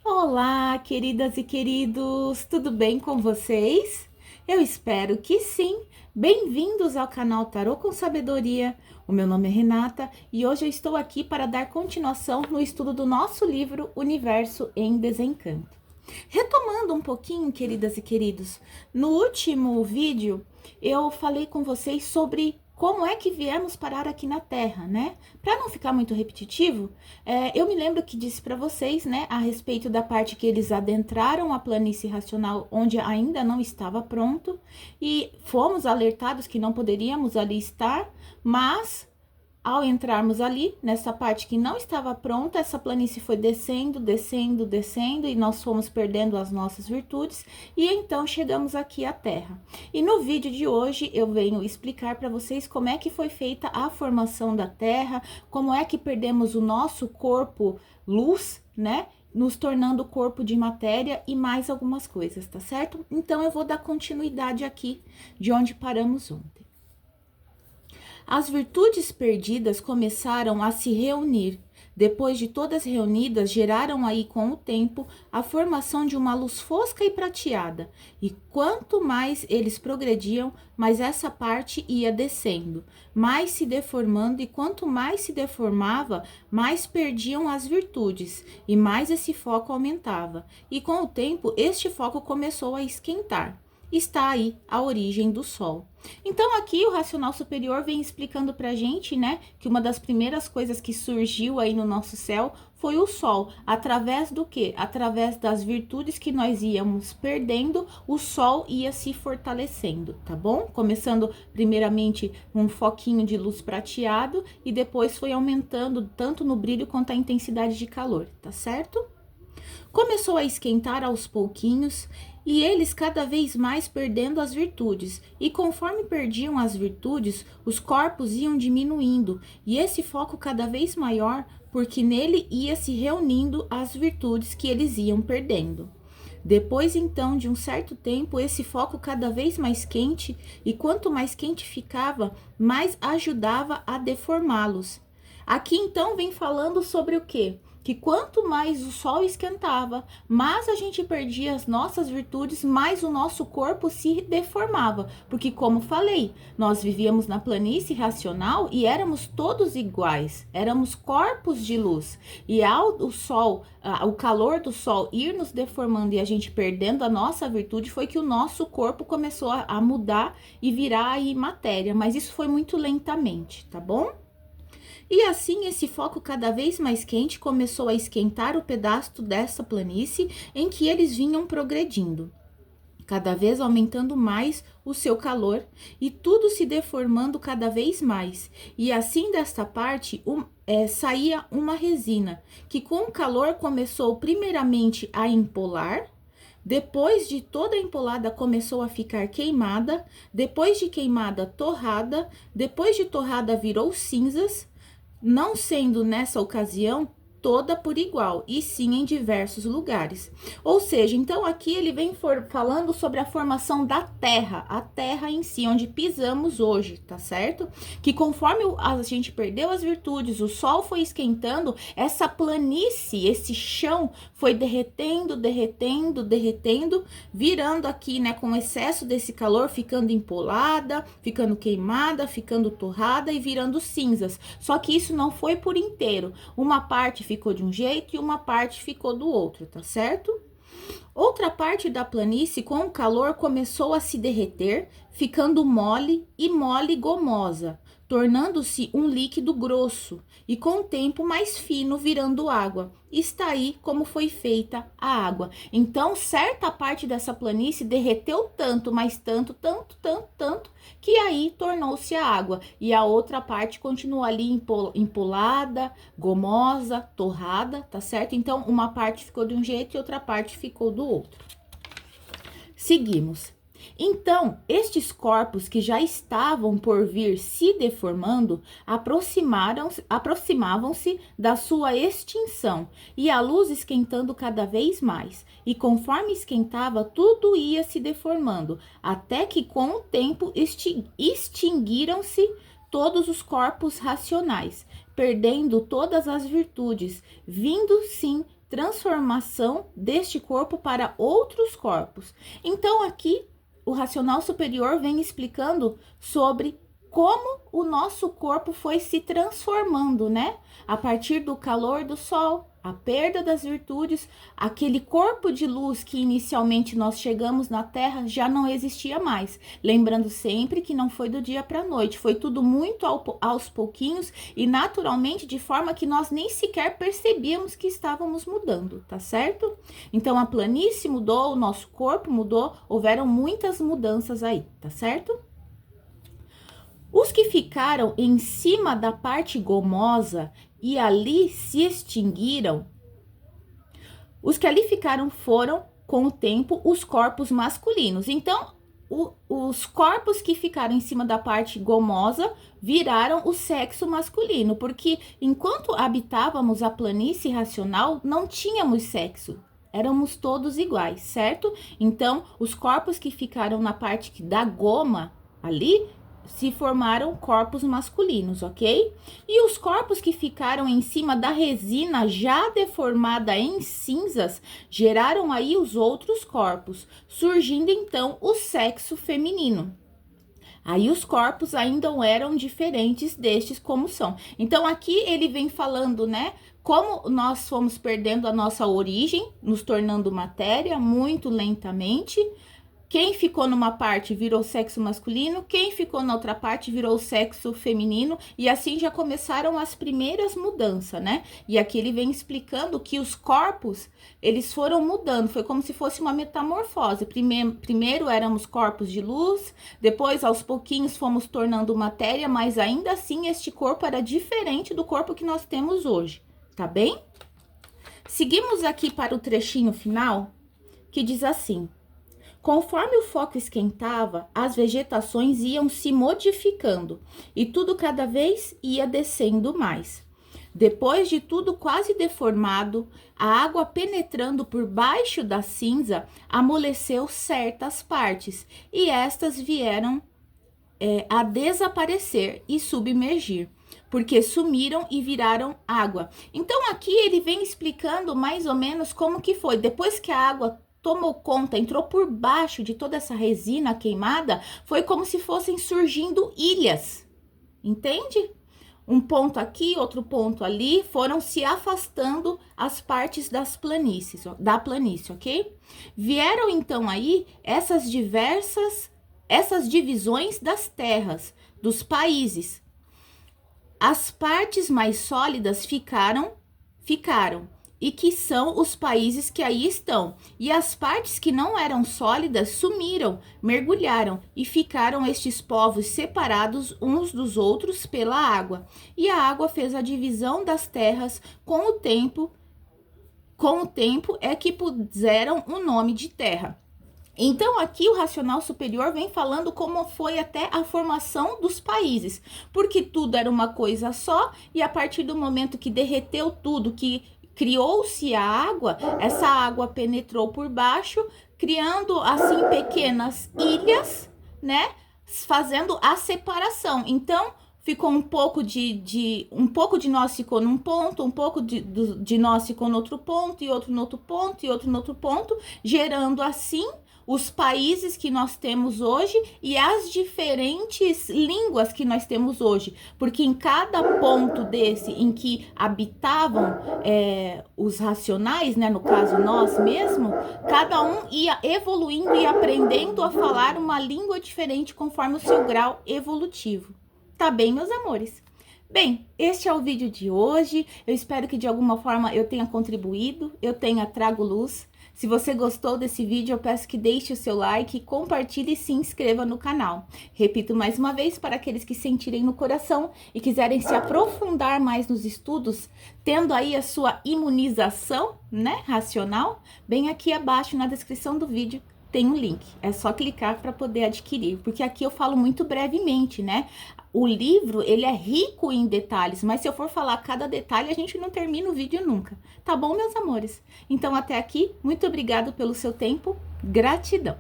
Olá, queridas e queridos, tudo bem com vocês? Eu espero que sim. Bem-vindos ao canal Tarô com Sabedoria. O meu nome é Renata e hoje eu estou aqui para dar continuação no estudo do nosso livro Universo em Desencanto. Retomando um pouquinho, queridas e queridos, no último vídeo eu falei com vocês sobre como é que viemos parar aqui na Terra, né? Para não ficar muito repetitivo, eu me lembro que disse para vocês, né, a respeito da parte que eles adentraram a planície racional onde ainda não estava pronto e fomos alertados que não poderíamos ali estar, mas ao entrarmos ali, nessa parte que não estava pronta, essa planície foi descendo, descendo, descendo, e nós fomos perdendo as nossas virtudes, e então chegamos aqui à Terra. E no vídeo de hoje eu venho explicar para vocês como é que foi feita a formação da Terra, como é que perdemos o nosso corpo luz, né? Nos tornando corpo de matéria e mais algumas coisas, tá certo? Então eu vou dar continuidade aqui de onde paramos ontem. As virtudes perdidas começaram a se reunir. Depois de todas reunidas, geraram aí com o tempo a formação de uma luz fosca e prateada. E quanto mais eles progrediam, mais essa parte ia descendo, mais se deformando, e quanto mais se deformava, mais perdiam as virtudes, e mais esse foco aumentava. E com o tempo, este foco começou a esquentar. Está aí a origem do Sol. Então aqui o racional superior vem explicando pra gente, né, que uma das primeiras coisas que surgiu aí no nosso céu foi o Sol. Através do quê? Através das virtudes que nós íamos perdendo, o Sol ia se fortalecendo, tá bom? Começando primeiramente um foquinho de luz prateado e depois foi aumentando tanto no brilho quanto a intensidade de calor, tá certo? Começou a esquentar aos pouquinhos, e eles cada vez mais perdendo as virtudes, e conforme perdiam as virtudes, os corpos iam diminuindo, e esse foco cada vez maior, porque nele ia se reunindo as virtudes que eles iam perdendo. Depois, então, de um certo tempo, esse foco cada vez mais quente, e quanto mais quente ficava, mais ajudava a deformá-los. Aqui, então, vem falando sobre o quê? Que quanto mais o sol esquentava, mais a gente perdia as nossas virtudes, mais o nosso corpo se deformava. Porque, como falei, nós vivíamos na planície racional e éramos todos iguais, éramos corpos de luz. E ao o sol, o calor do sol ir nos deformando e a gente perdendo a nossa virtude, foi que o nosso corpo começou a mudar e virar aí matéria. Mas isso foi muito lentamente, tá bom? E assim, esse foco cada vez mais quente começou a esquentar o pedaço dessa planície em que eles vinham progredindo, cada vez aumentando mais o seu calor e tudo se deformando cada vez mais. E assim, desta parte, saía uma resina, que com o calor começou primeiramente a empolar. Depois de toda a empolada, começou a ficar queimada. Depois de queimada, torrada. Depois de torrada, virou cinzas, não sendo nessa ocasião toda por igual, e sim em diversos lugares. Ou seja, então aqui ele vem falando sobre a formação da Terra, a Terra em si, onde pisamos hoje, tá certo? Que conforme a gente perdeu as virtudes, o sol foi esquentando, essa planície, esse chão foi derretendo, derretendo, derretendo, virando aqui, né, com excesso desse calor, ficando empolada, ficando queimada, ficando torrada e virando cinzas. Só que isso não foi por inteiro. Uma parte ficou de um jeito e uma parte ficou do outro, tá certo? Outra parte da planície, com o calor, começou a se derreter, ficando mole e mole gomosa, tornando-se um líquido grosso e com o tempo mais fino, virando água. Está aí como foi feita a água. Então, certa parte dessa planície derreteu tanto, mas tanto, tanto, tanto, tanto, que aí tornou-se a água. E a outra parte continua ali empolada, gomosa, torrada, tá certo? Então, uma parte ficou de um jeito e outra parte ficou do outro. Seguimos. Então, estes corpos que já estavam por vir se deformando, aproximavam-se da sua extinção, e a luz esquentando cada vez mais, e conforme esquentava, tudo ia se deformando, até que com o tempo extinguiram-se todos os corpos racionais, perdendo todas as virtudes, vindo sim transformação deste corpo para outros corpos. Então, aqui, o racional superior vem explicando sobre como o nosso corpo foi se transformando, né? A partir do calor do sol, a perda das virtudes, aquele corpo de luz que inicialmente nós chegamos na Terra já não existia mais. Lembrando sempre que não foi do dia para a noite, foi tudo muito aos pouquinhos e naturalmente de forma que nós nem sequer percebíamos que estávamos mudando, tá certo? Então a planície mudou, o nosso corpo mudou, houveram muitas mudanças aí, tá certo? Os que ficaram em cima da parte gomosa e ali se extinguiram, os que ali ficaram foram, com o tempo, os corpos masculinos. Então, os corpos que ficaram em cima da parte gomosa viraram o sexo masculino, porque enquanto habitávamos a planície racional, não tínhamos sexo. Éramos todos iguais, certo? Então, os corpos que ficaram na parte da goma ali se formaram corpos masculinos, ok? E os corpos que ficaram em cima da resina já deformada em cinzas geraram aí os outros corpos, surgindo então o sexo feminino. Aí os corpos ainda eram diferentes destes como são. Então aqui ele vem falando, né, como nós fomos perdendo a nossa origem, nos tornando matéria muito lentamente. Quem ficou numa parte virou sexo masculino, quem ficou na outra parte virou sexo feminino, e assim já começaram as primeiras mudanças, né? E aqui ele vem explicando que os corpos, eles foram mudando, foi como se fosse uma metamorfose. Primeiro éramos corpos de luz, depois aos pouquinhos fomos tornando matéria, mas ainda assim este corpo era diferente do corpo que nós temos hoje, tá bem? Seguimos aqui para o trechinho final, que diz assim: conforme o foco esquentava, as vegetações iam se modificando e tudo cada vez ia descendo mais. Depois de tudo quase deformado, a água penetrando por baixo da cinza amoleceu certas partes e estas vieram a desaparecer e submergir, porque sumiram e viraram água. Então aqui ele vem explicando mais ou menos como que foi. Depois que a água tomou conta, entrou por baixo de toda essa resina queimada, foi como se fossem surgindo ilhas, entende? Um ponto aqui, outro ponto ali, foram se afastando as partes das planícies, da planície, ok? Vieram então aí essas divisões das terras, dos países. As partes mais sólidas ficaram, e que são os países que aí estão. E as partes que não eram sólidas sumiram, mergulharam e ficaram estes povos separados uns dos outros pela água. E a água fez a divisão das terras com o tempo é que puseram o nome de terra. Então, aqui o racional superior vem falando como foi até a formação dos países, porque tudo era uma coisa só, e a partir do momento que derreteu tudo, que criou-se a água, essa água penetrou por baixo, criando assim pequenas ilhas, né? Fazendo a separação. Então, ficou um pouco de nós ficou num ponto, um pouco de nós ficou no outro ponto, e outro no outro ponto, e outro no outro ponto, gerando assim os países que nós temos hoje e as diferentes línguas que nós temos hoje, porque em cada ponto desse em que habitavam os racionais, né, no caso nós mesmos, cada um ia evoluindo e aprendendo a falar uma língua diferente conforme o seu grau evolutivo. Tá bem, meus amores? Bem, este é o vídeo de hoje. Eu espero que de alguma forma eu tenha contribuído, eu tenha trago luz. Se você gostou desse vídeo, eu peço que deixe o seu like, compartilhe e se inscreva no canal. Repito mais uma vez, para aqueles que sentirem no coração e quiserem se aprofundar mais nos estudos, tendo aí a sua imunização, né, racional, bem aqui abaixo na descrição do vídeo tem um link. É só clicar para poder adquirir, porque aqui eu falo muito brevemente, né? O livro, ele é rico em detalhes, mas se eu for falar cada detalhe, a gente não termina o vídeo nunca. Tá bom, meus amores? Então, até aqui, muito obrigado pelo seu tempo, gratidão!